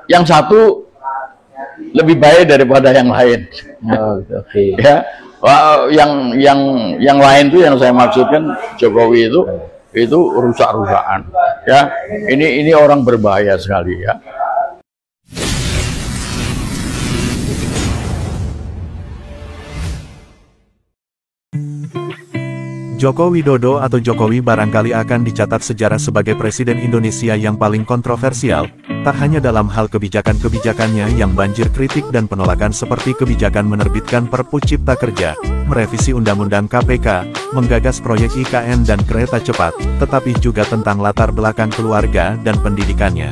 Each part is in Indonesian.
yang satu lebih baik daripada yang lain. Oke. Ya, yang lain tuh yang saya maksudkan Jokowi itu rusak-rusakan. Ya, ini orang berbahaya sekali ya. Joko Widodo atau Jokowi barangkali akan dicatat sejarah sebagai Presiden Indonesia yang paling kontroversial, tak hanya dalam hal kebijakan-kebijakannya yang banjir kritik dan penolakan seperti kebijakan menerbitkan Perpu Cipta Kerja, merevisi Undang-Undang KPK, menggagas proyek IKN dan kereta cepat, tetapi juga tentang latar belakang keluarga dan pendidikannya.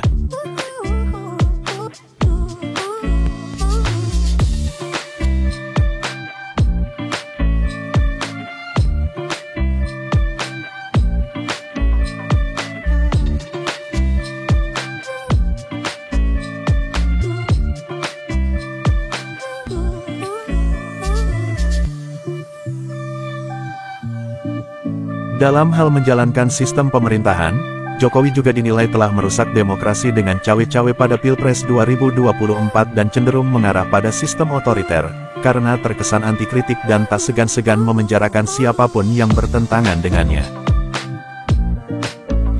Dalam hal menjalankan sistem pemerintahan, Jokowi juga dinilai telah merusak demokrasi dengan cawe-cawe pada Pilpres 2024 dan cenderung mengarah pada sistem otoriter, karena terkesan anti kritik dan tak segan-segan memenjarakan siapapun yang bertentangan dengannya.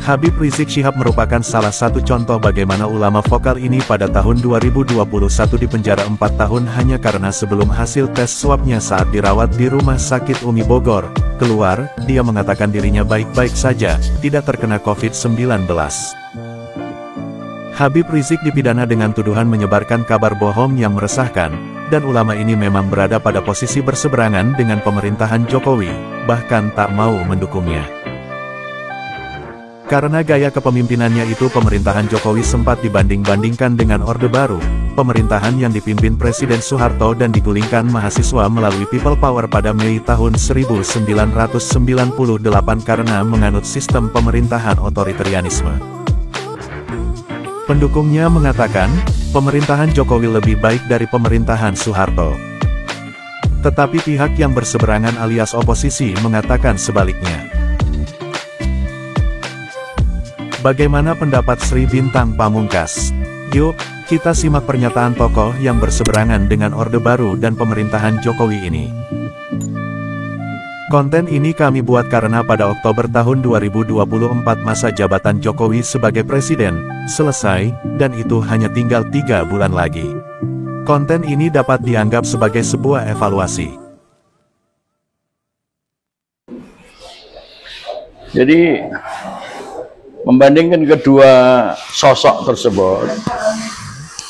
Habib Rizik Syihab merupakan salah satu contoh bagaimana ulama vokal ini pada tahun 2021 dipenjara 4 tahun hanya karena sebelum hasil tes swabnya saat dirawat di Rumah Sakit Umi Bogor keluar, dia mengatakan dirinya baik-baik saja, tidak terkena COVID-19. Habib Rizik dipidana dengan tuduhan menyebarkan kabar bohong yang meresahkan, dan ulama ini memang berada pada posisi berseberangan dengan pemerintahan Jokowi, bahkan tak mau mendukungnya. Karena gaya kepemimpinannya itu pemerintahan Jokowi sempat dibanding-bandingkan dengan Orde Baru, pemerintahan yang dipimpin Presiden Soeharto dan digulingkan mahasiswa melalui People Power pada Mei tahun 1998 karena menganut sistem pemerintahan otoritarianisme. Pendukungnya mengatakan, pemerintahan Jokowi lebih baik dari pemerintahan Soeharto. Tetapi pihak yang berseberangan alias oposisi mengatakan sebaliknya. Bagaimana pendapat Sri Bintang Pamungkas? Yuk, kita simak pernyataan tokoh yang berseberangan dengan Orde Baru dan pemerintahan Jokowi ini. Konten ini kami buat karena pada Oktober tahun 2024 masa jabatan Jokowi sebagai Presiden selesai, dan itu hanya tinggal 3 bulan lagi. Konten ini dapat dianggap sebagai sebuah evaluasi. Jadi membandingkan kedua sosok tersebut,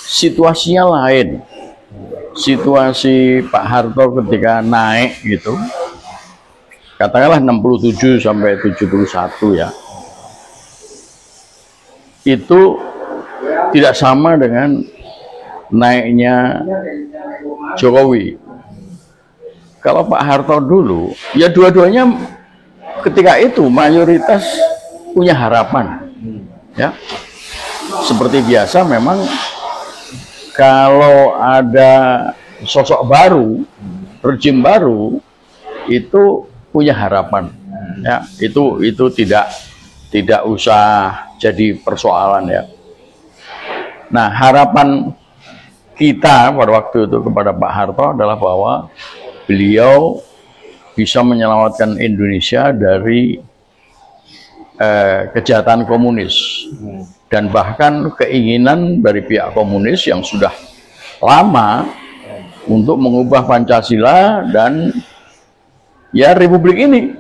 situasinya lain. Situasi Pak Harto ketika naik gitu, katakanlah 67 sampai 71 ya, itu tidak sama dengan naiknya Jokowi. Kalau Pak Harto dulu, ya dua-duanya ketika itu mayoritas punya harapan, ya. Seperti biasa memang kalau ada sosok baru, rejim baru, itu punya harapan, ya. Itu tidak usah jadi persoalan ya. Nah, harapan kita pada waktu itu kepada Pak Harto adalah bahwa beliau bisa menyelamatkan Indonesia dari kejahatan komunis, dan bahkan keinginan dari pihak komunis yang sudah lama untuk mengubah Pancasila dan ya Republik ini,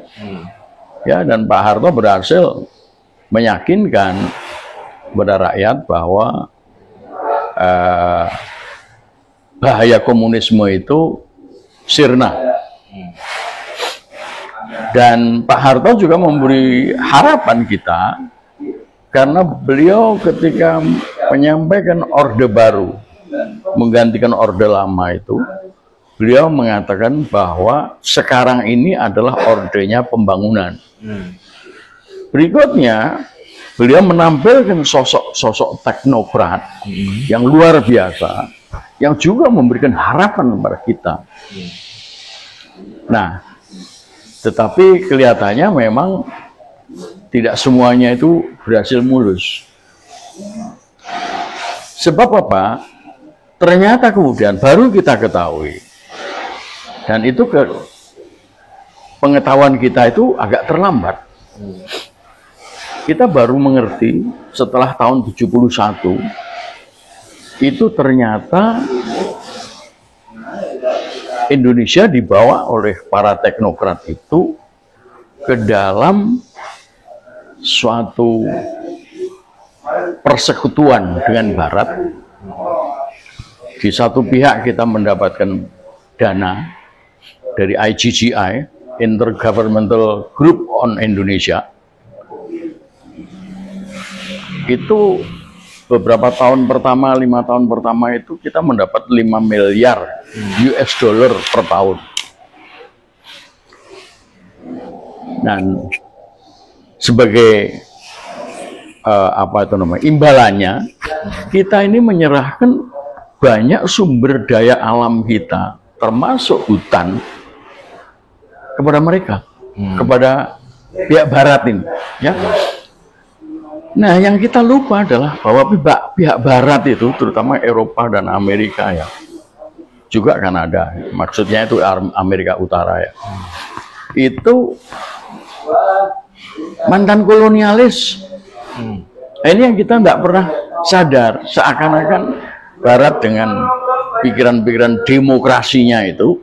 ya. Dan Pak Harto berhasil meyakinkan kepada rakyat bahwa bahaya komunisme itu sirna. Dan Pak Harto juga memberi harapan kita, karena beliau ketika menyampaikan Orde Baru, menggantikan Orde Lama itu, beliau mengatakan bahwa sekarang ini adalah ordenya pembangunan. Berikutnya, beliau menampilkan sosok-sosok teknokrat yang luar biasa, yang juga memberikan harapan kepada kita. Nah, tetapi kelihatannya memang tidak semuanya itu berhasil mulus. Sebab apa? Ternyata kemudian baru kita ketahui, dan itu pengetahuan kita itu agak terlambat. Kita baru mengerti setelah tahun 71, itu ternyata Indonesia dibawa oleh para teknokrat itu ke dalam suatu persekutuan dengan Barat. Di satu pihak kita mendapatkan dana dari IGGI, Intergovernmental Group on Indonesia. Itu beberapa tahun pertama, 5 tahun pertama itu kita mendapat 5 miliar US dollar per tahun. Dan sebagai imbalannya, kita ini menyerahkan banyak sumber daya alam kita, termasuk hutan, kepada mereka, kepada pihak Barat ini, ya. Nah, yang kita lupa adalah bahwa pihak Barat itu, terutama Eropa dan Amerika, ya, juga Kanada, maksudnya itu Amerika Utara, ya, itu mantan kolonialis. Nah, ini yang kita nggak pernah sadar, seakan-akan Barat dengan pikiran-pikiran demokrasinya itu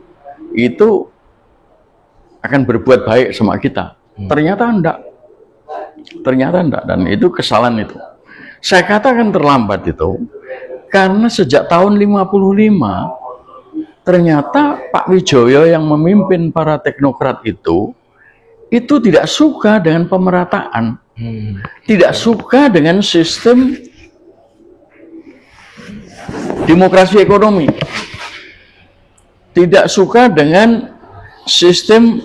akan berbuat baik sama kita. Ternyata enggak. Dan itu kesalahan itu. Saya katakan terlambat itu karena sejak tahun 55 ternyata Pak Widjojo yang memimpin para teknokrat itu tidak suka dengan pemerataan, tidak suka dengan sistem demokrasi ekonomi, tidak suka dengan sistem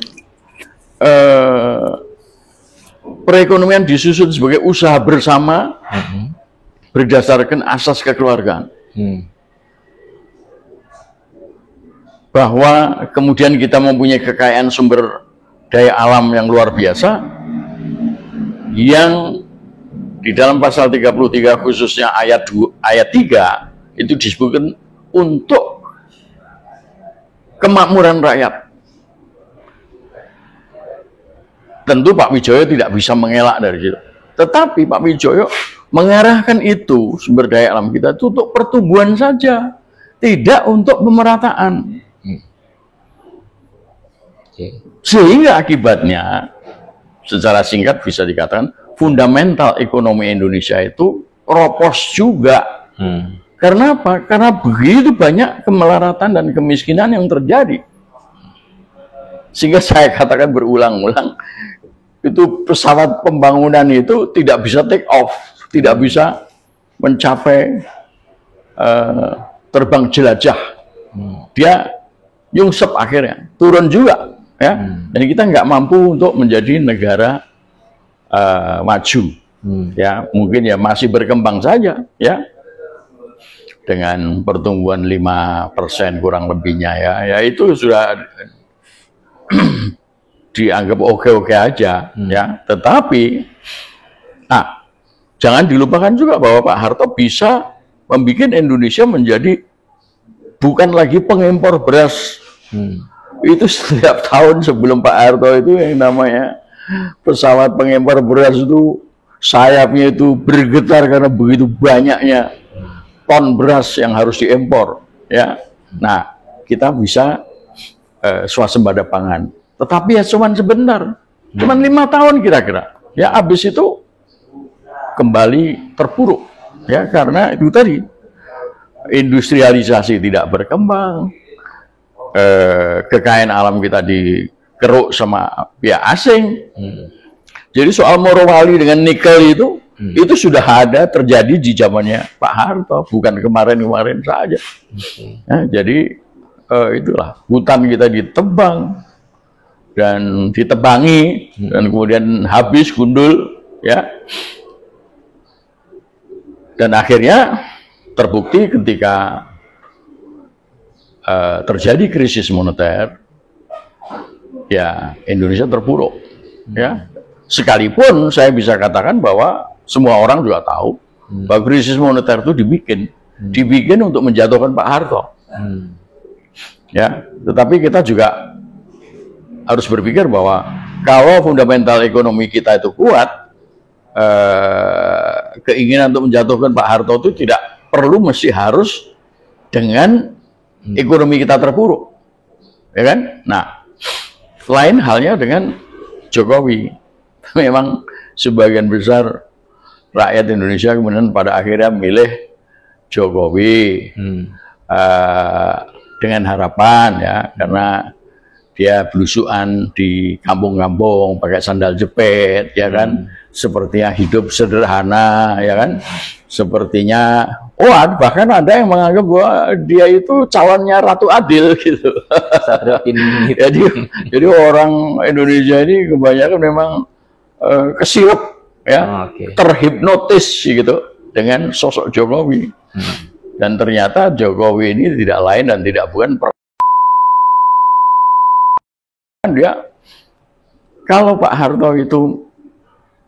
perekonomian disusun sebagai usaha bersama berdasarkan asas kekeluargaan. Bahwa kemudian kita mempunyai kekayaan sumber daya alam yang luar biasa, yang di dalam pasal 33 khususnya ayat 3 itu disebutkan untuk kemakmuran rakyat. Tentu Pak Widjojo tidak bisa mengelak dari situ. Tetapi Pak Widjojo mengarahkan itu sumber daya alam kita itu untuk pertumbuhan saja, tidak untuk pemerataan. Sehingga akibatnya secara singkat bisa dikatakan fundamental ekonomi Indonesia itu ropos juga. Karena apa? Karena begitu banyak kemelaratan dan kemiskinan yang terjadi. Sehingga saya katakan berulang-ulang, itu pesawat pembangunan itu tidak bisa take off, tidak bisa mencapai terbang jelajah. Dia nyungsep akhirnya, turun juga, ya. Dan kita nggak mampu untuk menjadi negara maju, ya. Mungkin ya masih berkembang saja, ya. Dengan pertumbuhan 5% kurang lebihnya, ya itu sudah dianggap oke-oke aja, ya. Tetapi, jangan dilupakan juga bahwa Pak Harto bisa membuat Indonesia menjadi bukan lagi pengimpor beras. Itu setiap tahun sebelum Pak Harto itu yang namanya pesawat pengimpor beras itu sayapnya itu bergetar karena begitu banyaknya ton beras yang harus diimpor, ya. Nah, kita bisa swasembada pangan, tetapi ya cuman sebentar, cuman 5 tahun kira-kira, ya. Habis itu kembali terpuruk, ya, karena itu tadi industrialisasi tidak berkembang, kekayaan alam kita dikeruk sama pihak asing. Jadi soal Morowali dengan nikel itu sudah ada terjadi di zamannya Pak Harto, bukan kemarin-kemarin saja. Ya, jadi itulah hutan kita ditebang dan ditebangi dan kemudian habis gundul, ya. Dan akhirnya terbukti ketika terjadi krisis moneter, ya Indonesia terpuruk, ya. Sekalipun saya bisa katakan bahwa semua orang juga tahu bahwa krisis moneter itu dibikin dibikin untuk menjatuhkan Pak Harto. Ya, tetapi kita juga harus berpikir bahwa kalau fundamental ekonomi kita itu kuat, keinginan untuk menjatuhkan Pak Harto itu tidak perlu mesti harus dengan ekonomi kita terpuruk, ya kan? Nah, lain halnya dengan Jokowi. Memang sebagian besar rakyat Indonesia kemudian pada akhirnya milih Jokowi dengan harapan ya, karena dia belusuan di kampung-kampung pakai sandal jepit, ya kan, sepertinya hidup sederhana, ya kan, sepertinya, bahkan ada yang menganggap bahwa dia itu calonnya Ratu Adil gitu. jadi orang Indonesia ini kebanyakan memang kesirup, ya, terhipnotis gitu dengan sosok Jokowi. Dan ternyata Jokowi ini tidak lain dan tidak bukan dia. Kalau Pak Harto itu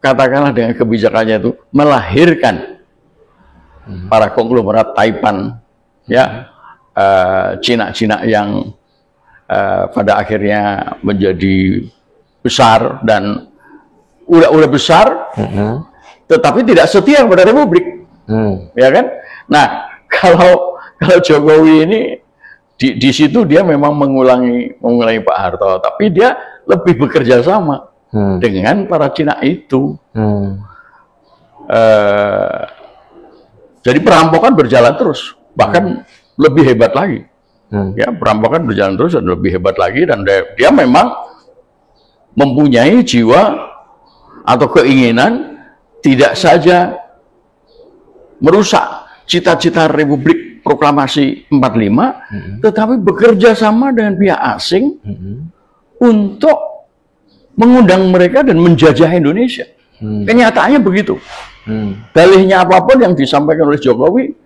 katakanlah dengan kebijakannya itu melahirkan para konglomerat Taipan, ya, Cina-Cina yang pada akhirnya menjadi besar dan udah besar, tetapi tidak setia kepada Republik, ya kan? Nah, kalau Jokowi ini di situ dia memang mengulangi Pak Harto, tapi dia lebih bekerja sama dengan para Cina itu. Jadi perampokan berjalan terus, bahkan lebih hebat lagi. Ya, perampokan berjalan terus dan lebih hebat lagi, dan dia memang mempunyai jiwa atau keinginan tidak saja merusak cita-cita Republik Proklamasi 45, tetapi bekerja sama dengan pihak asing untuk mengundang mereka dan menjajah Indonesia. Kenyataannya begitu. Dalihnya apapun yang disampaikan oleh Jokowi,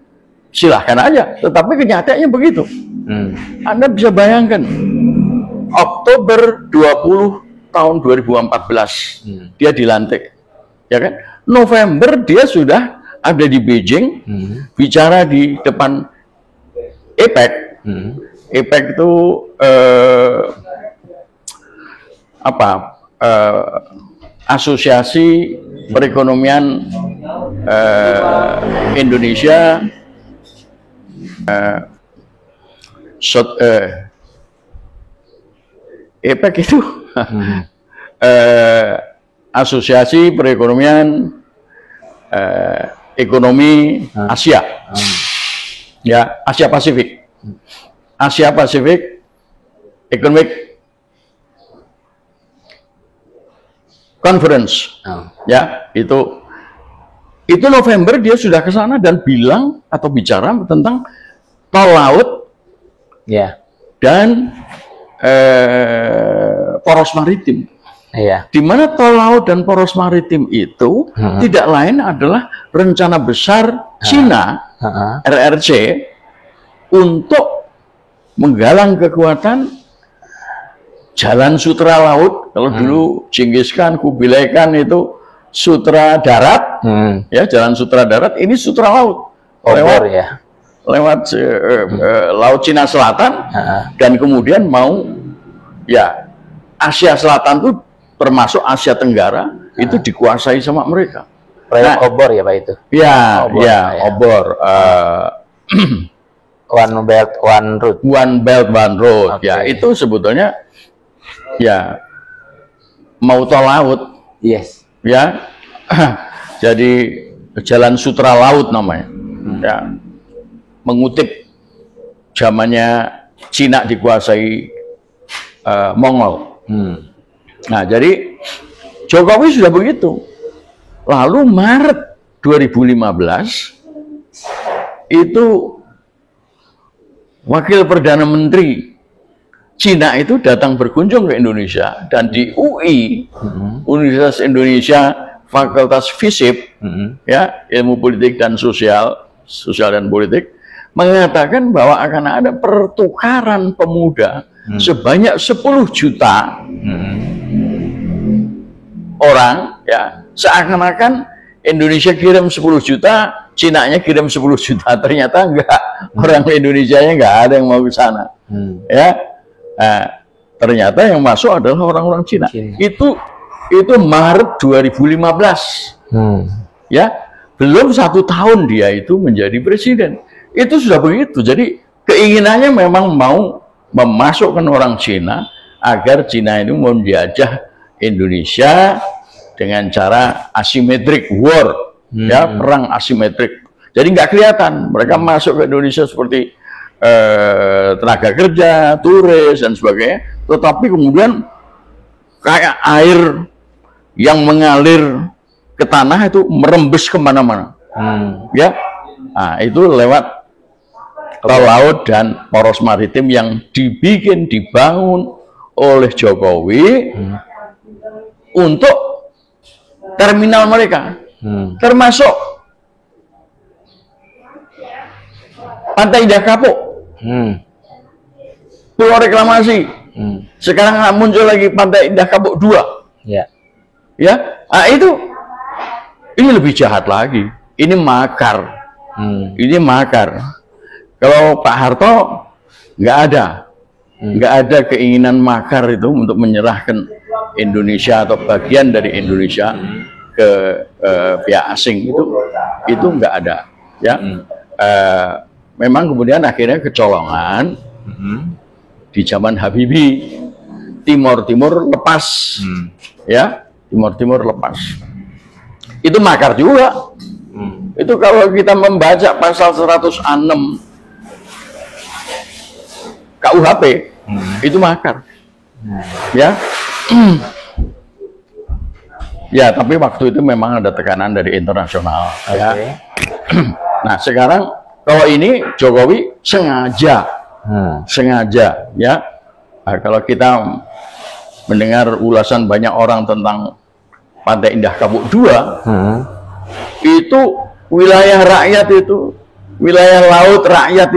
silahkan aja, tetapi kenyataannya begitu. Anda bisa bayangkan, Oktober 20 tahun 2014 dia dilantik, ya kan? November dia sudah ada di Beijing, bicara di depan APEC. APEC itu Asosiasi Perekonomian Indonesia, APEC itu Asosiasi Perekonomian Ekonomi Asia, ya, Asia Pasifik, Asia Pasifik Economic Conference, ya, itu November dia sudah ke sana dan bilang atau bicara tentang tol laut, ya, dan poros maritim. Iya. Di mana tol laut dan poros maritim itu tidak lain adalah rencana besar Cina, RRC, untuk menggalang kekuatan jalan sutra laut. Kalau dulu Genghis Khan, Kubilai Khan itu sutra darat, ya, jalan sutra darat, ini sutra laut. Lewat Laut Cina Selatan, dan kemudian mau, ya, Asia Selatan itu termasuk Asia Tenggara itu dikuasai sama mereka. Proyek obor ya Pak itu? Ya, obor. One Belt One Road. One Belt One Road. Ya, itu sebetulnya ya mau tol laut. Yes. Ya. Jadi jalan sutra laut namanya. Ya. Mengutip zamannya Cina dikuasai Mongol. Nah, jadi Jokowi sudah begitu. Lalu Maret 2015 itu Wakil Perdana Menteri Cina itu datang berkunjung ke Indonesia, dan di UI, Universitas Indonesia Fakultas FISIP, ya, Ilmu Politik dan Sosial dan Politik, mengatakan bahwa akan ada pertukaran pemuda sebanyak 10 juta orang, ya, seakan-akan Indonesia kirim 10 juta, Cina-nya kirim 10 juta, ternyata enggak, orang Indonesia-nya enggak ada yang mau ke sana. Ya, ternyata yang masuk adalah orang-orang Cina. Itu Maret 2015. Ya, belum 1 tahun dia itu menjadi presiden. Itu sudah begitu. Jadi keinginannya memang mau memasukkan orang Cina agar Cina itu menjajah Indonesia dengan cara asimetrik war, ya, perang asimetrik. Jadi nggak kelihatan mereka masuk ke Indonesia seperti tenaga kerja, turis dan sebagainya, tetapi kemudian kayak air yang mengalir ke tanah itu merembes kemana-mana, ya. Nah, itu lewat tol laut dan poros maritim yang dibangun oleh Jokowi untuk terminal mereka, termasuk Pantai Indah Kapuk, pulau reklamasi. Sekarang muncul lagi Pantai Indah Kapuk 2. Ya. Ya, ini lebih jahat lagi. Ini makar. Ini makar. Kalau Pak Harto nggak ada keinginan makar itu untuk menyerahkan Indonesia atau bagian dari Indonesia ke pihak asing, itu nggak ada, ya. Memang kemudian akhirnya kecolongan di zaman Habibie, Timur lepas, ya, Timur lepas. Itu makar juga. Itu kalau kita membaca pasal 106 KUHP, itu makar, ya. Ya, tapi waktu itu memang ada tekanan dari internasional, ya. Nah, sekarang kalau ini Jokowi sengaja, ya. Nah, kalau kita mendengar ulasan banyak orang tentang Pantai Indah Kapuk 2, itu wilayah rakyat itu, wilayah laut rakyat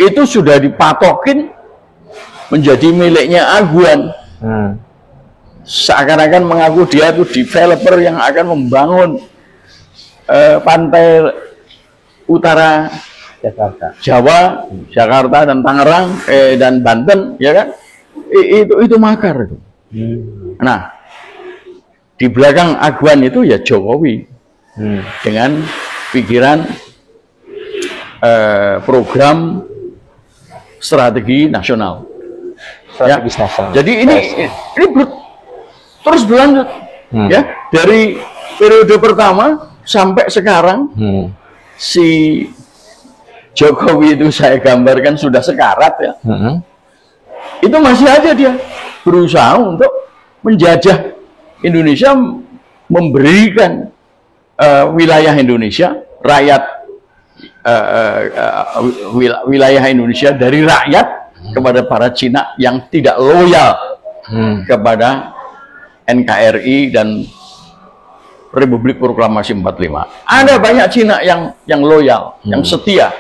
itu sudah dipatokin menjadi miliknya Aguan. Seakan-akan mengaku dia itu developer yang akan membangun pantai utara Jawa, Jakarta dan Tangerang dan Banten, ya kan? Itu makar itu. Nah, di belakang Aguan itu ya Jokowi dengan pikiran program strategi nasional. Strategis nasional. Jadi ini terus berlanjut, ya, dari periode pertama sampai sekarang. Si Jokowi itu saya gambarkan sudah sekarat, ya. Itu masih aja dia berusaha untuk menjajah Indonesia, memberikan wilayah Indonesia, rakyat wilayah Indonesia dari rakyat kepada para Cina yang tidak loyal kepada NKRI dan Republik Proklamasi 45. Ada banyak Cina yang loyal, yang setia,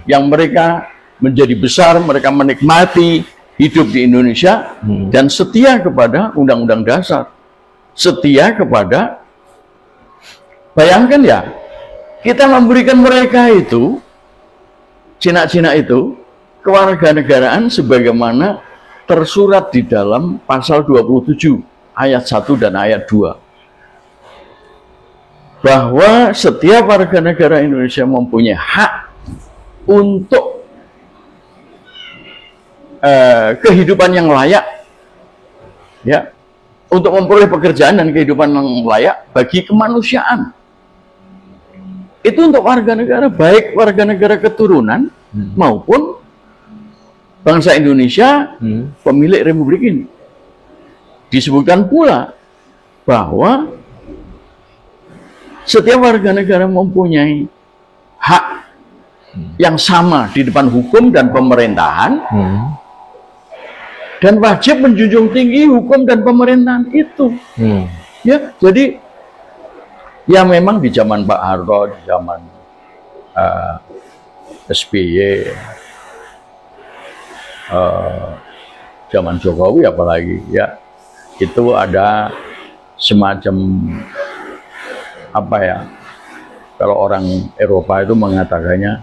yang mereka menjadi besar, mereka menikmati hidup di Indonesia dan setia kepada Undang-Undang Dasar, setia kepada, bayangkan ya, kita memberikan mereka itu, Cina-Cina itu, kewarganegaraan sebagaimana tersurat di dalam pasal 27 ayat 1 dan ayat 2. Bahwa setiap warga negara Indonesia mempunyai hak untuk kehidupan yang layak, ya, untuk memperoleh pekerjaan dan kehidupan yang layak bagi kemanusiaan. Itu untuk warga negara, baik warga negara keturunan maupun bangsa Indonesia, pemilik Republik ini. Disebutkan pula bahwa setiap warga negara mempunyai hak yang sama di depan hukum dan pemerintahan, dan wajib menjunjung tinggi hukum dan pemerintahan itu. Ya, jadi ya memang di zaman Pak Harto, di zaman SBY, zaman Jokowi apalagi, ya, itu ada semacam apa ya, kalau orang Eropa itu mengatakannya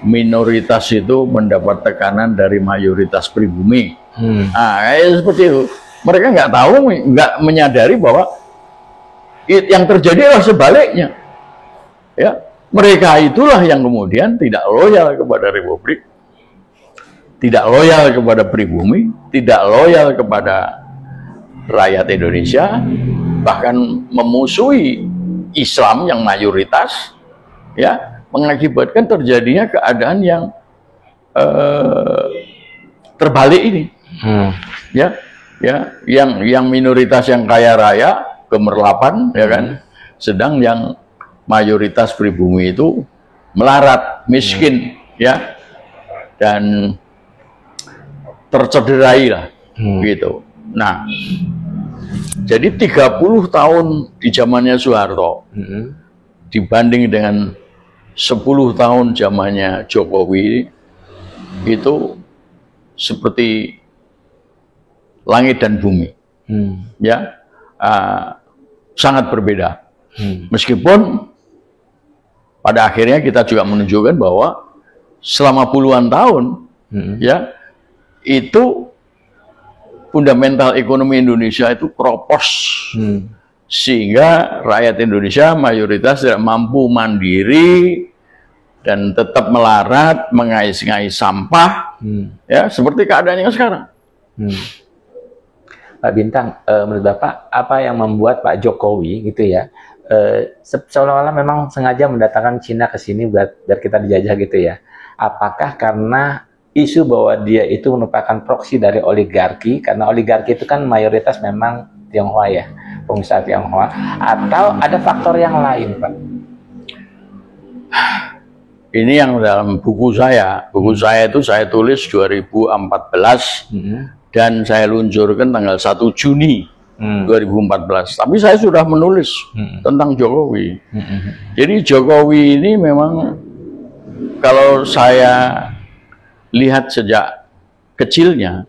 minoritas itu mendapat tekanan dari mayoritas pribumi. Nah, seperti itu. Mereka nggak tahu, nggak menyadari bahwa yang terjadi adalah sebaliknya. Ya, mereka itulah yang kemudian tidak loyal kepada Republik, tidak loyal kepada pribumi, tidak loyal kepada rakyat Indonesia, bahkan memusuhi Islam yang mayoritas, ya, mengakibatkan terjadinya keadaan yang terbalik ini. Ya, yang minoritas yang kaya raya gemerlapan, ya kan, sedang yang mayoritas pribumi itu melarat, miskin, ya, dan tercederai lah, gitu. Nah, jadi 30 tahun di zamannya Soeharto dibanding dengan 10 tahun zamannya Jokowi itu seperti langit dan bumi, ya, sangat berbeda. Meskipun pada akhirnya kita juga menunjukkan bahwa selama puluhan tahun, ya, itu fundamental ekonomi Indonesia itu kropos, sehingga rakyat Indonesia mayoritas tidak mampu mandiri dan tetap melarat, mengais-ngais sampah, ya, seperti keadaannya sekarang. Pak Bintang, menurut Bapak apa yang membuat Pak Jokowi gitu ya seolah-olah memang sengaja mendatangkan Cina ke sini biar kita dijajah gitu ya? Apakah karena isu bahwa dia itu merupakan proksi dari oligarki, karena oligarki itu kan mayoritas memang Tionghoa ya, pengusaha Tionghoa, atau ada faktor yang lain, Pak? Ini yang dalam buku saya itu saya tulis 2014, dan saya luncurkan tanggal 1 Juni 2014. Tapi saya sudah menulis tentang Jokowi. Jadi Jokowi ini memang kalau saya lihat sejak kecilnya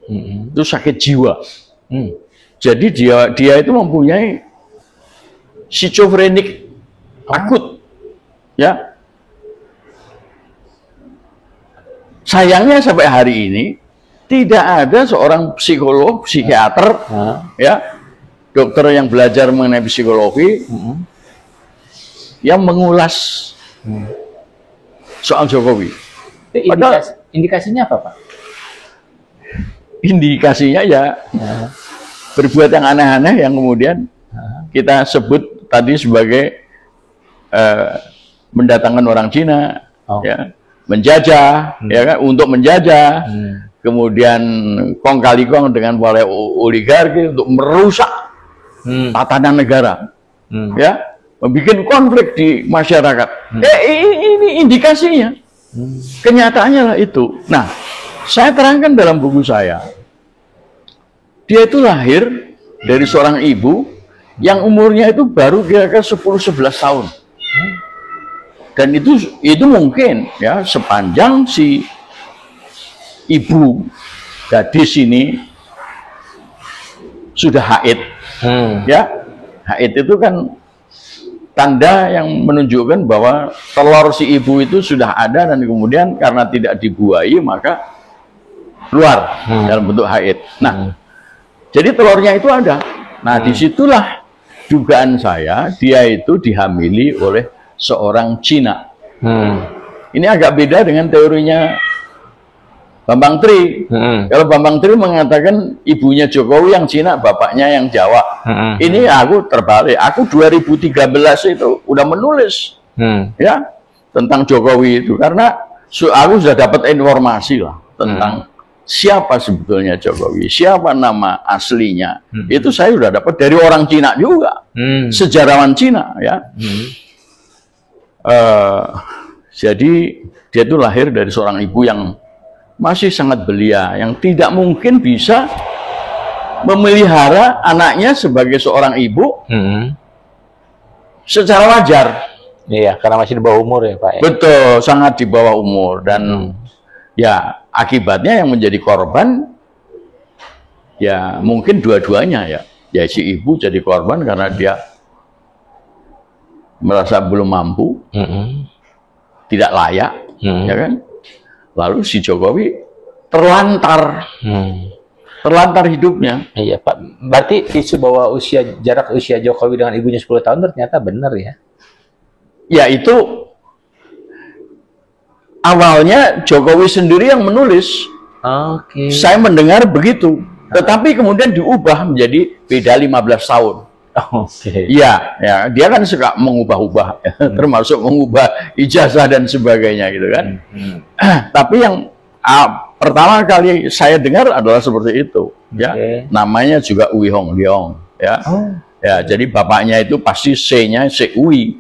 itu sakit jiwa. Jadi dia itu mempunyai skizofrenik akut, ya. Sayangnya sampai hari ini tidak ada seorang psikolog, psikiater, ya, dokter yang belajar mengenai psikologi yang mengulas soal Jokowi. Indikasinya apa, Pak? Indikasinya ya berbuat yang aneh-aneh yang kemudian kita sebut tadi sebagai mendatangkan orang Cina, ya, menjajah, ya kan, untuk menjajah. Kemudian kong kali kong dengan oleh oligarki untuk merusak tatanan negara, ya, membuat konflik di masyarakat. Ini indikasinya, kenyataannya lah itu. Nah, saya terangkan dalam buku saya, dia itu lahir dari seorang ibu yang umurnya itu baru kira-kira 10-11 tahun, dan itu mungkin, ya, sepanjang si ibu gadis ini sudah haid, ya, haid itu kan tanda yang menunjukkan bahwa telur si ibu itu sudah ada dan kemudian karena tidak dibuahi maka keluar dalam bentuk haid. Nah, jadi telurnya itu ada. Nah, disitulah dugaan saya dia itu dihamili oleh seorang Cina. Ini agak beda dengan teorinya Bambang Tri. Kalau Bambang Tri mengatakan ibunya Jokowi yang Cina, bapaknya yang Jawa. Ini aku terbalik. Aku 2013 itu udah menulis, ya, tentang Jokowi itu karena aku sudah dapat informasi lah tentang siapa sebetulnya Jokowi, siapa nama aslinya. Itu saya sudah dapat dari orang Cina juga, sejarawan Cina, ya. Jadi dia itu lahir dari seorang ibu yang masih sangat belia, yang tidak mungkin bisa memelihara anaknya sebagai seorang ibu secara wajar. Iya, karena masih di bawah umur ya, Pak. Betul, sangat di bawah umur. Dan ya akibatnya yang menjadi korban ya mungkin dua-duanya, ya. Ya si ibu jadi korban karena dia merasa belum mampu, tidak layak, ya kan? Lalu si Jokowi terlantar, terlantar hidupnya. Iya Pak, berarti isu bahwa jarak usia Jokowi dengan ibunya 10 tahun ternyata benar ya? Ya itu awalnya Jokowi sendiri yang menulis. Oke. Saya mendengar begitu, tetapi kemudian diubah menjadi beda 15 tahun. Oke. Iya, ya, dia kan suka mengubah-ubah, termasuk mengubah ijazah dan sebagainya gitu kan. Tapi yang pertama kali saya dengar adalah seperti itu, ya. Namanya juga Uwi Hong Leong, ya. Ya, jadi bapaknya itu pasti C-nya C Uwi.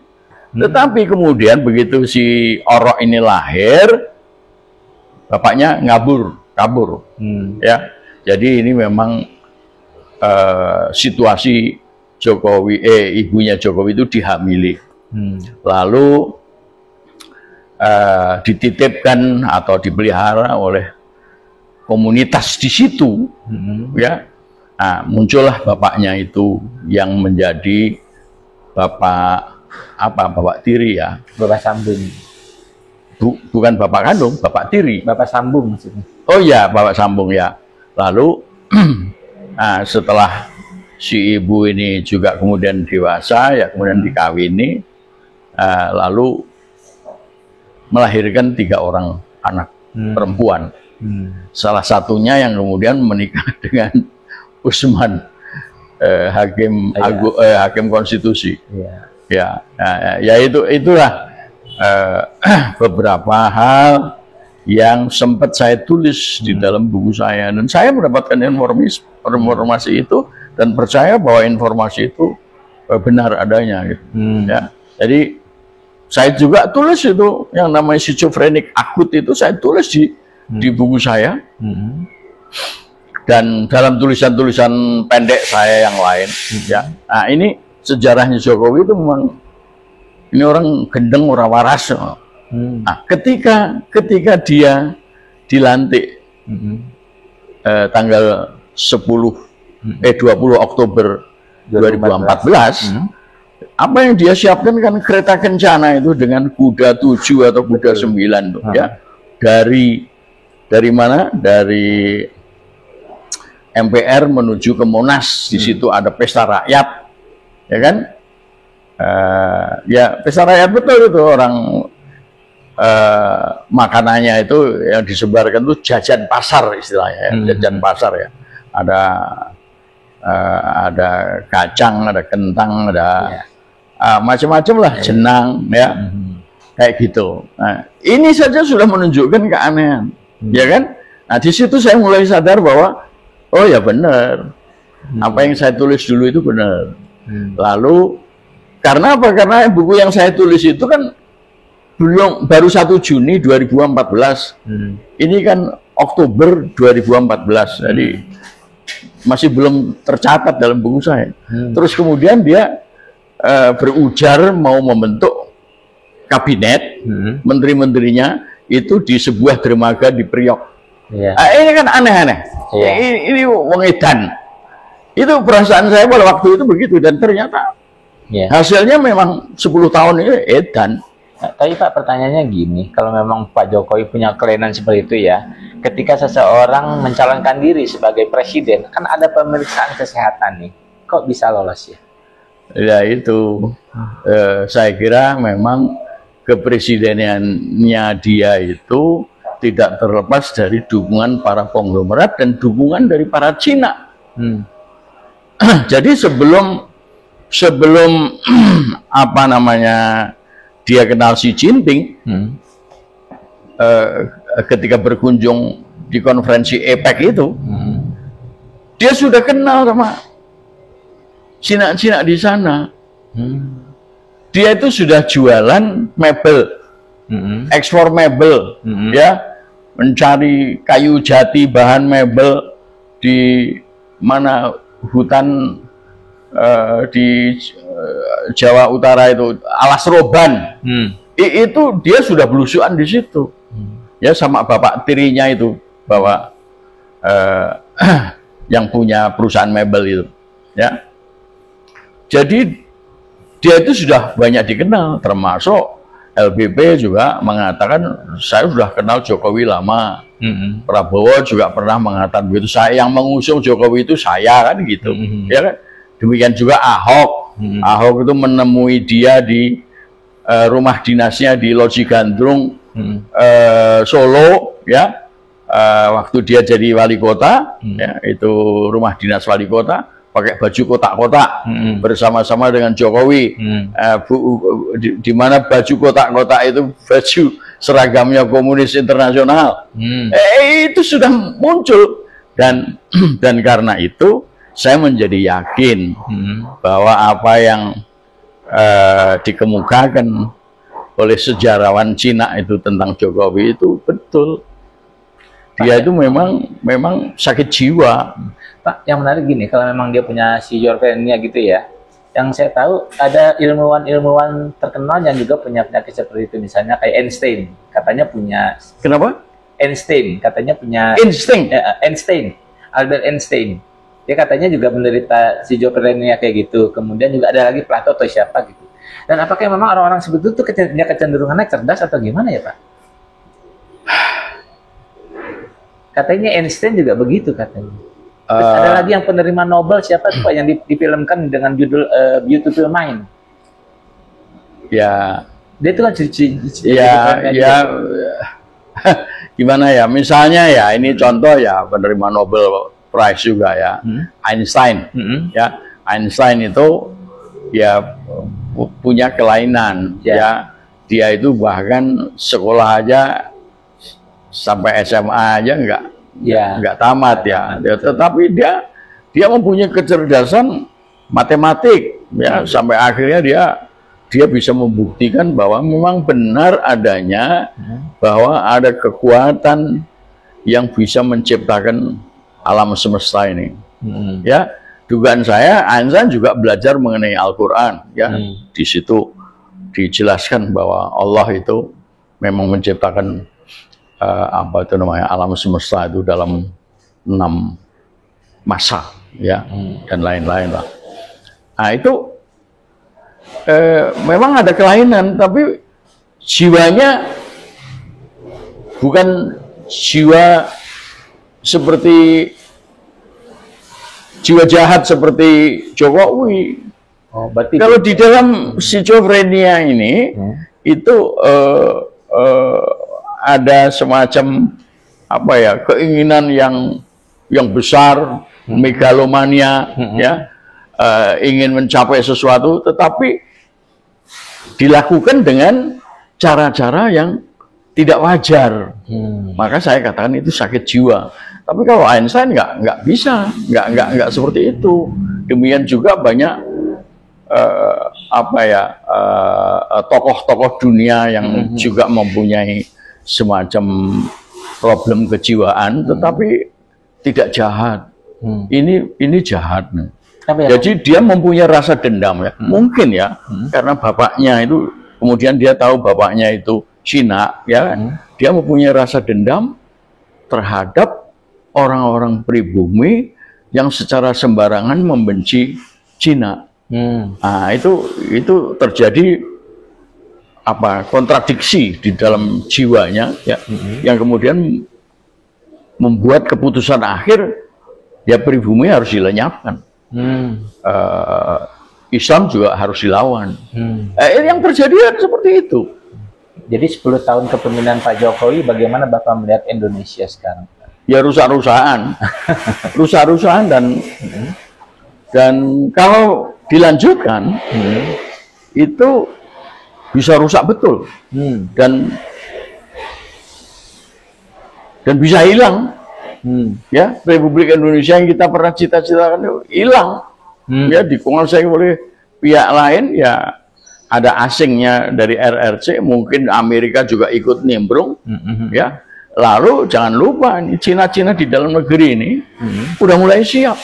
Tetapi kemudian begitu si Orok ini lahir, bapaknya kabur, ya. Jadi ini memang situasi Jokowi, ibunya Jokowi itu dihamili, lalu dititipkan atau dipelihara oleh komunitas di situ, ya. Nah, muncullah bapaknya itu yang menjadi bapak tiri ya. Bapak sambung. Bukan bapak kandung, bapak tiri. Bapak sambung maksudnya. Oh ya, bapak sambung ya. Lalu nah, setelah si ibu ini juga kemudian dewasa, ya kemudian dikawini, lalu melahirkan 3 orang anak perempuan. Salah satunya yang kemudian menikah dengan Usman, hakim konstitusi. Ya, ya itulah beberapa hal yang sempat saya tulis di dalam buku saya, dan saya mendapatkan informasi itu dan percaya bahwa informasi itu benar adanya gitu. Ya. Jadi saya juga tulis itu yang namanya schizofrenik akut itu saya tulis di buku saya. Dan dalam tulisan-tulisan pendek saya yang lain, ya. Nah, ini sejarahnya Jokowi itu memang ini orang gendeng ora waras. Nah, ketika dia dilantik tanggal 20 Oktober 2014, apa yang dia siapkan kan kereta kencana itu dengan kuda 7 atau kuda 9 tuh, ya. Dari mana? Dari MPR menuju ke Monas. Di situ ada pesta rakyat, ya kan? Ya pesta rakyat betul itu, orang makanannya itu yang disebarkan itu jajan pasar istilahnya, ya. Jajan pasar ya. Ada kacang, ada kentang, ada macam-macam lah, jenang, ya, kayak gitu. Nah, ini saja sudah menunjukkan keanehan, ya kan? Nah, di situ saya mulai sadar bahwa oh ya benar, apa yang saya tulis dulu itu benar. Lalu karena apa? Karena buku yang saya tulis itu kan baru 1 Juni 2014. Ini kan Oktober 2014. Jadi masih belum tercatat dalam buku saya. Terus kemudian dia berujar mau membentuk kabinet, menteri-menterinya itu di sebuah dermaga di Priok. Ini kan aneh-aneh. Ini wong edan. Itu perasaan saya pada waktu itu begitu, dan ternyata hasilnya memang 10 tahun ini edan. Nah, tapi Pak, pertanyaannya gini, kalau memang Pak Jokowi punya kelainan seperti itu ya, ketika seseorang mencalonkan diri sebagai presiden, kan ada pemeriksaan kesehatan nih, kok bisa lolos ya? Ya itu, saya kira memang kepresidenannya dia itu tidak terlepas dari dukungan para konglomerat dan dukungan dari para Cina. Jadi sebelum apa namanya dia kenal Xi Jinping, ketika berkunjung di konferensi APEC itu, dia sudah kenal sama Cina-Cina di sana. Dia itu sudah jualan mebel, ekspor mebel, ya, mencari kayu jati bahan mebel di mana hutan di Jawa Utara itu, Alas Roban. Itu dia sudah belusuan di situ, ya, sama bapak tirinya itu, bahwa yang punya perusahaan mebel itu, ya. Jadi dia itu sudah banyak dikenal, termasuk LBP juga mengatakan saya sudah kenal Jokowi lama. Prabowo juga pernah mengatakan begitu, saya yang mengusung Jokowi itu saya, kan gitu. Ya kan? Demikian juga Ahok. Ahok itu menemui dia di rumah dinasnya di Loji Gandrung, Solo, ya. Waktu dia jadi wali kota, ya, itu rumah dinas wali kota, pakai baju kotak-kotak bersama-sama dengan Jokowi. Di mana baju kotak-kotak itu baju seragamnya Komunis Internasional. Itu sudah muncul, dan karena itu saya menjadi yakin bahwa apa yang dikemukakan oleh sejarawan Cina itu tentang Jokowi itu betul. Dia itu memang sakit jiwa. Pak, yang menarik gini, kalau memang dia punya schizophrenia gitu ya, yang saya tahu ada ilmuwan terkenal yang juga punya penyakit seperti itu, misalnya kayak Einstein, katanya punya. Kenapa? Einstein, katanya punya. Einstein, Albert Einstein. Dia katanya juga menderita schizophrenia kayak gitu. Kemudian juga ada lagi Plato atau siapa gitu. Dan apakah memang orang-orang seperti itu punya kecenderungannya cerdas atau gimana ya, Pak? Katanya Einstein juga begitu katanya. Terus ada lagi yang penerima Nobel siapa tuh Pak, yang difilmkan dengan judul Beautiful Mind. Ya. Dia itu kan gimana ya? Misalnya ya, ini contoh ya, penerima Nobel Prize juga ya, Einstein. Ya, Einstein itu ya punya kelainan. Ya, dia itu bahkan sekolah aja sampai SMA aja nggak tamat ya. Tetapi dia mempunyai kecerdasan matematik ya, sampai akhirnya dia bisa membuktikan bahwa memang benar adanya bahwa ada kekuatan yang bisa menciptakan alam semesta ini. Ya, dugaan saya Einstein juga belajar mengenai Al-Qur'an ya. Di situ dijelaskan bahwa Allah itu memang menciptakan apa itu namanya, alam semesta itu dalam 6 masa ya, dan lain-lain lah. Nah itu memang ada kelainan, tapi jiwanya bukan jiwa seperti jiwa jahat seperti Jokowi. Berarti kalau di dalam schizophrenia ini itu ada semacam apa ya, keinginan yang besar, megalomania, ya, ingin mencapai sesuatu, tetapi dilakukan dengan cara-cara yang tidak wajar. Maka saya katakan itu sakit jiwa. Tapi kalau Einstein nggak bisa, nggak seperti itu. Demikian juga banyak tokoh-tokoh dunia yang juga mempunyai semacam problem kejiwaan, tetapi tidak jahat. Ini jahat. Jadi dia mempunyai rasa dendam ya, mungkin ya, karena bapaknya itu, kemudian dia tahu bapaknya itu Cina, ya kan? Dia mempunyai rasa dendam terhadap orang-orang pribumi yang secara sembarangan membenci Cina. Nah, itu terjadi kontradiksi di dalam jiwanya ya, yang kemudian membuat keputusan akhir ya, pribumi harus dilenyapkan. Islam juga harus dilawan. Yang terjadi seperti itu. Jadi 10 tahun kepemimpinan Pak Jokowi, bagaimana Bapak melihat Indonesia sekarang? Ya rusak-rusakan, dan kalau dilanjutkan itu bisa rusak betul, dan bisa hilang. Ya, Republik Indonesia yang kita pernah cita-citakan itu hilang, ya, dikuasai oleh pihak lain. Ya, ada asingnya dari RRC, mungkin Amerika juga ikut nimbrung, ya. Lalu jangan lupa ini Cina-Cina di dalam negeri ini udah mulai siap.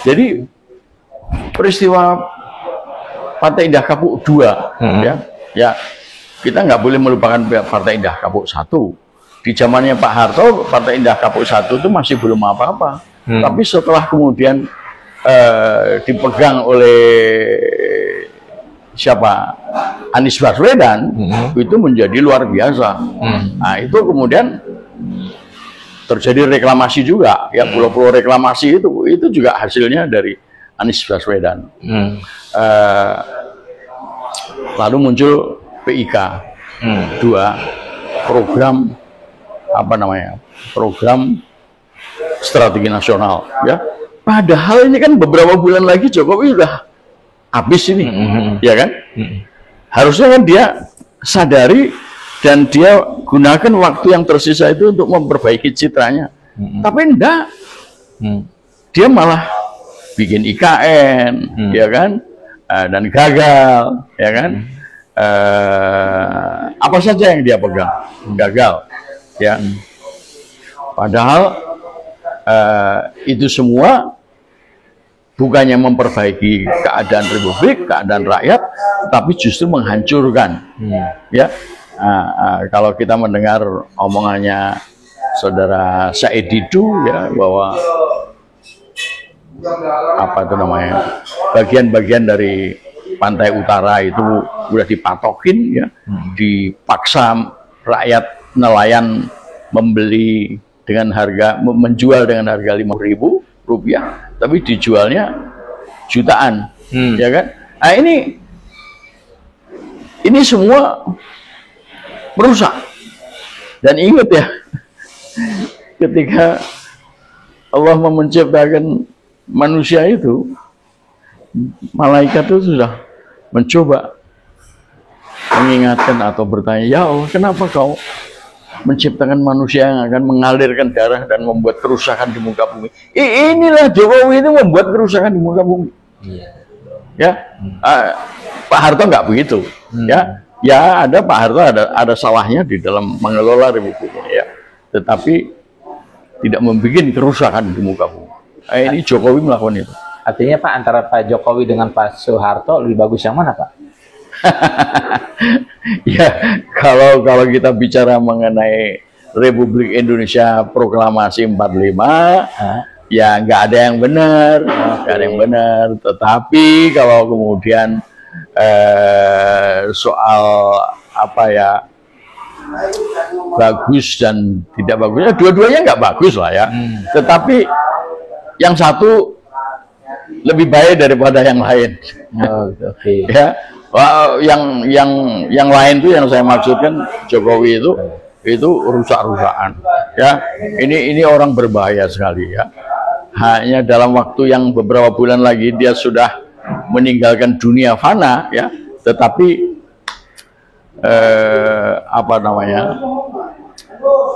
Jadi peristiwa Partai Indah Kapuk 2, ya, kita nggak boleh melupakan Partai Indah Kapuk 1. Di zamannya Pak Harto, Partai Indah Kapuk 1 itu masih belum apa-apa. Tapi setelah kemudian dipegang oleh siapa Anies Baswedan itu menjadi luar biasa. Nah itu kemudian terjadi reklamasi juga, ya pulau-pulau reklamasi itu juga hasilnya dari Anies Baswedan. Lalu muncul PIK 2, program apa namanya, program strategi nasional, ya. Padahal ini kan beberapa bulan lagi Jokowi udah habis ini, ya kan? Harusnya kan dia sadari dan dia gunakan waktu yang tersisa itu untuk memperbaiki citranya. Tapi enggak, dia malah bikin IKN, ya kan? Dan gagal, ya kan? Apa saja yang dia pegang gagal, ya. Padahal itu semua bukannya memperbaiki keadaan republik, keadaan rakyat, tapi justru menghancurkan. Ya, kalau kita mendengar omongannya saudara Said Didu, ya, bahwa apa itu namanya, bagian-bagian dari pantai utara itu udah dipatokin, ya, dipaksa rakyat nelayan membeli dengan harga, menjual dengan harga Rp5.000, tapi dijualnya jutaan, ya kan? Nah ini semua merusak. Dan ingat ya, ketika Allah menciptakan manusia itu, malaikat itu sudah mencoba mengingatkan atau bertanya, ya Allah, kenapa kau menciptakan manusia yang akan mengalirkan darah dan membuat kerusakan di muka bumi? Inilah Jokowi itu membuat kerusakan di muka bumi. Ya, Pak Harto nggak begitu. Ya ada Pak Harto ada salahnya di dalam mengelola republik ini, ya. Tetapi tidak membuat kerusakan di muka bumi. Ini Jokowi melakukan itu. Artinya Pak, antara Pak Jokowi dengan Pak Soeharto lebih bagus yang mana, Pak? Ya, kalau kita bicara mengenai Republik Indonesia Proklamasi 45, ya nggak ada yang benar, Tetapi kalau kemudian soal apa ya, bagus dan tidak bagusnya, dua-duanya nggak bagus lah, ya. Tetapi yang satu lebih baik daripada yang lain. Ya. Yang lain tuh yang saya maksudkan Jokowi itu rusak-rusakan, ya. Ini orang berbahaya sekali, ya. Hanya dalam waktu yang beberapa bulan lagi dia sudah meninggalkan dunia fana, ya. Tetapi apa namanya?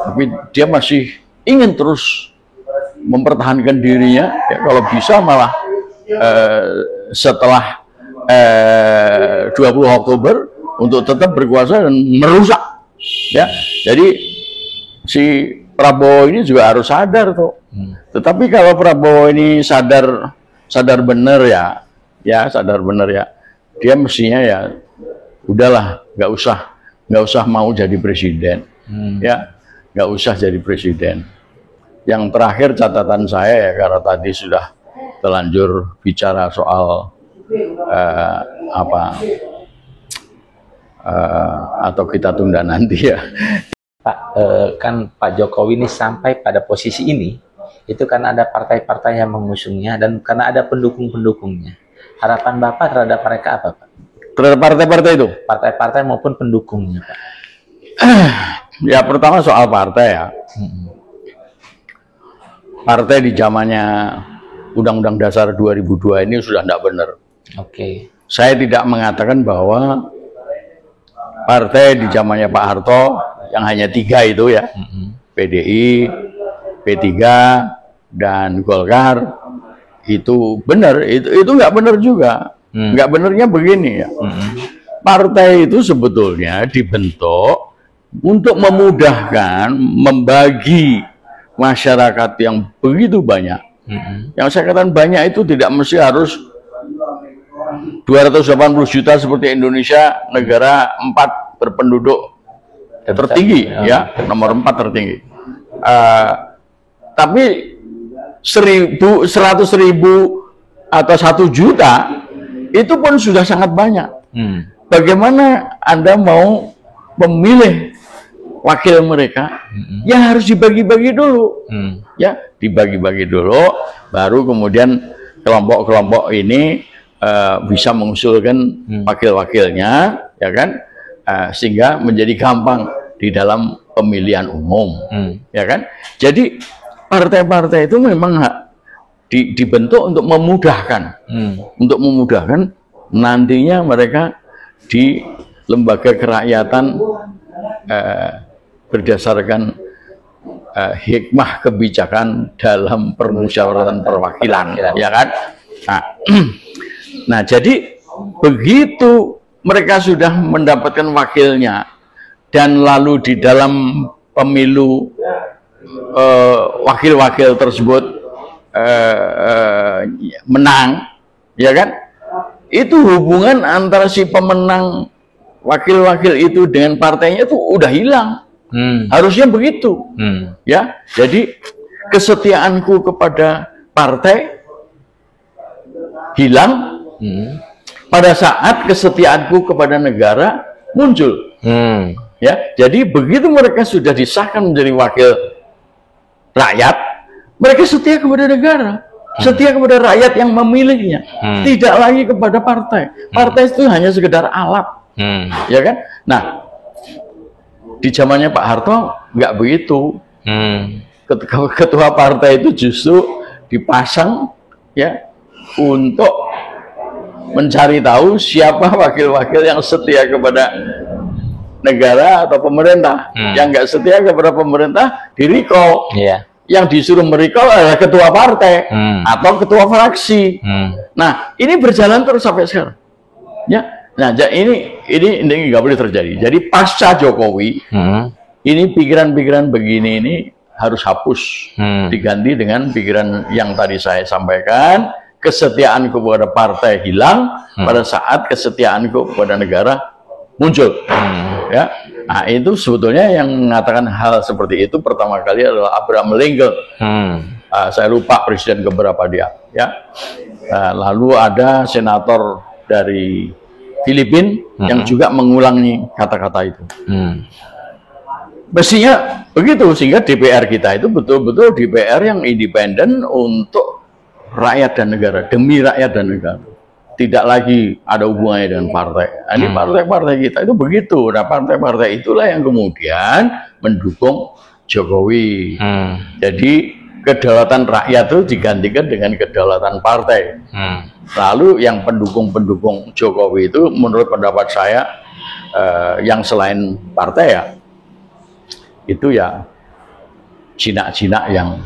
Tapi dia masih ingin terus mempertahankan dirinya, ya. Kalau bisa malah setelah 20 Oktober untuk tetap berkuasa dan merusak, ya. Jadi si Prabowo ini juga harus sadar tuh. Tetapi kalau Prabowo ini sadar benar, ya sadar benar, ya, dia mestinya ya udahlah, nggak usah mau jadi presiden, ya, nggak usah jadi presiden. Yang terakhir catatan saya, ya, karena tadi sudah terlanjur bicara soal atau kita tunda nanti, ya. Pak, kan Pak Jokowi ini sampai pada posisi ini itu karena ada partai-partai yang mengusungnya dan karena ada pendukung-pendukungnya. Harapan Bapak terhadap mereka apa, Pak? Terhadap partai-partai itu? Partai-partai maupun pendukungnya, Pak. Ya, pertama soal partai, ya. Partai di zamannya Undang-Undang Dasar 2002 ini sudah tidak benar. Oke. Saya tidak mengatakan bahwa partai di zamannya Pak Harto yang hanya 3 itu, ya, PDI, P3, dan Golkar itu benar. Itu nggak benar juga. Nggak benernya begini, ya. Partai itu sebetulnya dibentuk untuk memudahkan membagi masyarakat yang begitu banyak. Yang saya katakan banyak itu tidak mesti harus 280 juta seperti Indonesia, negara 4 berpenduduk tertinggi, ya, nomor 4 tertinggi. Tapi 100.000 atau 1 juta itu pun sudah sangat banyak. Bagaimana Anda mau memilih wakil mereka? Ya harus dibagi-bagi dulu. Ya, dibagi-bagi dulu, baru kemudian kelompok-kelompok ini bisa mengusulkan wakil-wakilnya, ya kan? Sehingga menjadi gampang di dalam pemilihan umum, ya kan? Jadi partai-partai itu memang dibentuk untuk memudahkan, nantinya mereka di lembaga kerakyatan berdasarkan hikmah kebijakan dalam permusyawaratan perwakilan, ya kan? Nah, jadi begitu mereka sudah mendapatkan wakilnya dan lalu di dalam pemilu wakil-wakil tersebut menang, ya kan? Itu hubungan antara si pemenang wakil-wakil itu dengan partainya itu udah hilang. Harusnya begitu, ya. Jadi kesetiaanku kepada partai hilang pada saat kesetiaanku kepada negara muncul. Ya, jadi begitu mereka sudah disahkan menjadi wakil rakyat, mereka setia kepada negara, setia kepada rakyat yang memilihnya, tidak lagi kepada partai. Partai itu hanya sekedar alat, ya kan? Nah, di zamannya Pak Harto nggak begitu. Ketua partai itu justru dipasang, ya, untuk mencari tahu siapa wakil-wakil yang setia kepada negara atau pemerintah. Yang nggak setia kepada pemerintah di-recall. Yang disuruh merecall adalah ketua partai atau ketua fraksi. Nah, ini berjalan terus sampai sekarang. Ya, nah ini nggak boleh terjadi. Jadi pasca Jokowi, ini pikiran-pikiran begini ini harus hapus, diganti dengan pikiran yang tadi saya sampaikan. Kesetiaan kepada partai hilang pada saat kesetiaanku kepada negara muncul. Ya, nah itu sebetulnya yang mengatakan hal seperti itu pertama kali adalah Abraham Lincoln. Saya lupa presiden keberapa dia. Ya, lalu ada senator dari Filipina yang juga mengulangi kata-kata itu. Mestinya begitu, sehingga DPR kita itu betul-betul DPR yang independen untuk rakyat dan negara, demi rakyat dan negara. Tidak lagi ada hubungannya dengan partai. Nah, ini partai-partai kita itu begitu. Nah, partai-partai itulah yang kemudian mendukung Jokowi. Jadi kedaulatan rakyat itu digantikan dengan kedaulatan partai. Lalu yang pendukung-pendukung Jokowi itu menurut pendapat saya yang selain partai ya, itu ya Cina-Cina yang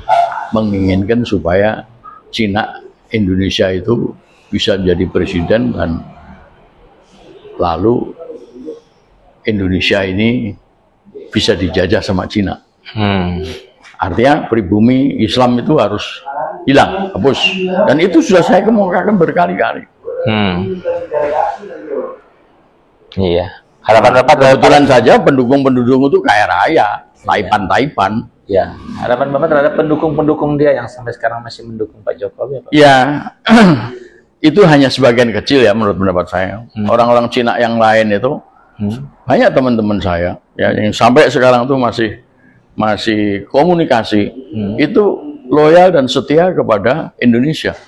menginginkan supaya Cina Indonesia itu bisa menjadi presiden dan lalu Indonesia ini bisa dijajah sama Cina. Artinya pribumi Islam itu harus hilang, hapus. Dan itu sudah saya kemukakan berkali-kali. Iya. Harapan Bapak kebetulan saja pendukung-pendukung itu kaya raya, taipan-taipan. Ya, harapan Bapak terhadap pendukung-pendukung dia yang sampai sekarang masih mendukung Pak Jokowi apa? Ya, itu hanya sebagian kecil ya menurut pendapat saya. Orang-orang Cina yang lain itu banyak teman-teman saya ya yang sampai sekarang tuh masih komunikasi, itu loyal dan setia kepada Indonesia.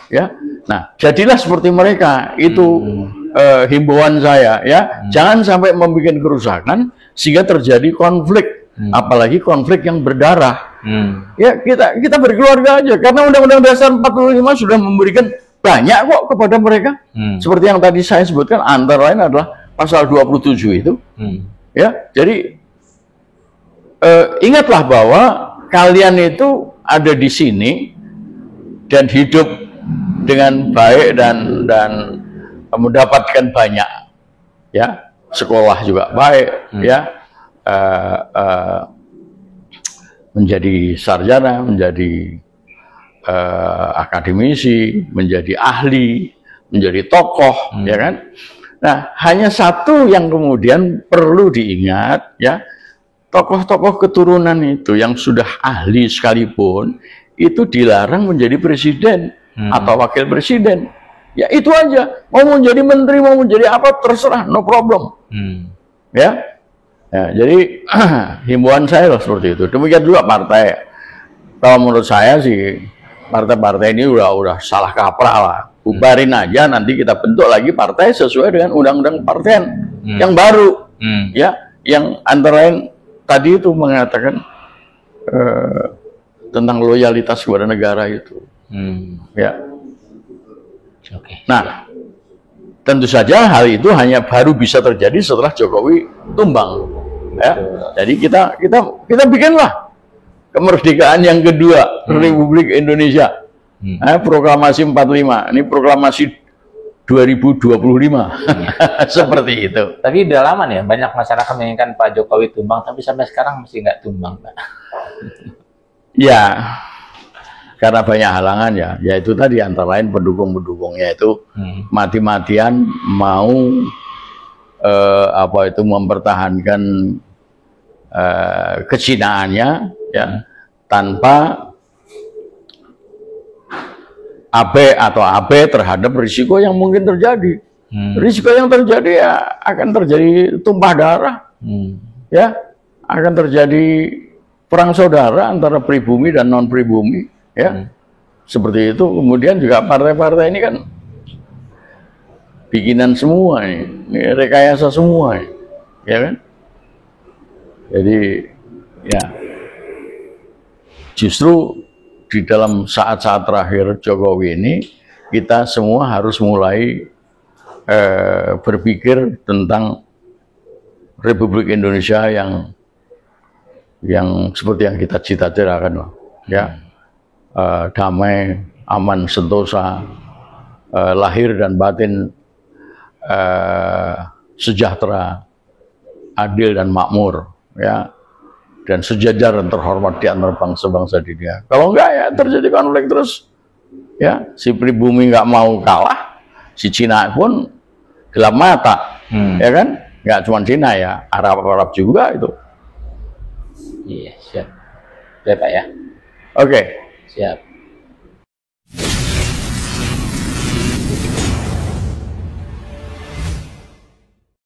Ya, nah jadilah seperti mereka. Itu himbauan saya ya, jangan sampai membuat kerusakan sehingga terjadi konflik. Apalagi konflik yang berdarah. Ya kita berkeluarga aja, karena Undang-Undang Dasar 45 sudah memberikan banyak kok kepada mereka. Seperti yang tadi saya sebutkan, antara lain adalah pasal 27 itu. Ya, jadi ingatlah bahwa kalian itu ada di sini dan hidup dengan baik dan mendapatkan banyak. Ya, sekolah juga baik, ya. Menjadi sarjana, menjadi akademisi, menjadi ahli, menjadi tokoh, ya kan? Nah, hanya satu yang kemudian perlu diingat, ya, tokoh-tokoh keturunan itu yang sudah ahli sekalipun itu dilarang menjadi presiden atau wakil presiden. Ya itu aja. Mau menjadi menteri, mau menjadi apa, terserah, no problem. Ya. Ya, jadi himbauan saya lah seperti itu. Demikian juga partai. Kalau menurut saya sih partai-partai ini udah salah kaprah lah. Bubarin aja, nanti kita bentuk lagi partai sesuai dengan undang-undang partai yang baru. Ya, yang antara lain tadi itu mengatakan tentang loyalitas kepada negara itu. Ya. Nah, tentu saja hal itu hanya baru bisa terjadi setelah Jokowi tumbang. Ya. Jadi kita bikinlah kemerdekaan yang kedua Republik Indonesia. Proklamasi 45. Ini proklamasi 2025. Seperti itu. Tapi udah lama nih, banyak masyarakat menginginkan Pak Jokowi tumbang, tapi sampai sekarang masih nggak tumbang, Pak. Ya, karena banyak halangan ya. Yaitu tadi antara lain pendukung-pendukungnya itu mati-matian mau mempertahankan kecinaannya ya, tanpa AB terhadap risiko yang mungkin terjadi. Risiko yang terjadi ya akan terjadi tumpah darah, ya akan terjadi perang saudara antara pribumi dan non pribumi, ya seperti itu. Kemudian juga partai-partai ini kan bikinan semua ini rekayasa semua, ya kan? Jadi ya justru di dalam saat-saat terakhir Jokowi ini kita semua harus mulai berpikir tentang Republik Indonesia yang seperti yang kita cita-citakan, ya, damai, aman, sentosa, lahir dan batin sejahtera, adil dan makmur, ya, dan sejajar dan terhormat di antara bangsa-bangsa di dunia. Kalau enggak ya terjadi konflik terus, ya, si pribumi nggak mau kalah, si Cina pun gelap mata, ya kan? Nggak cuma Cina ya, Arab juga itu. Iya, siap. Ya Pak ya. Oke. Siap.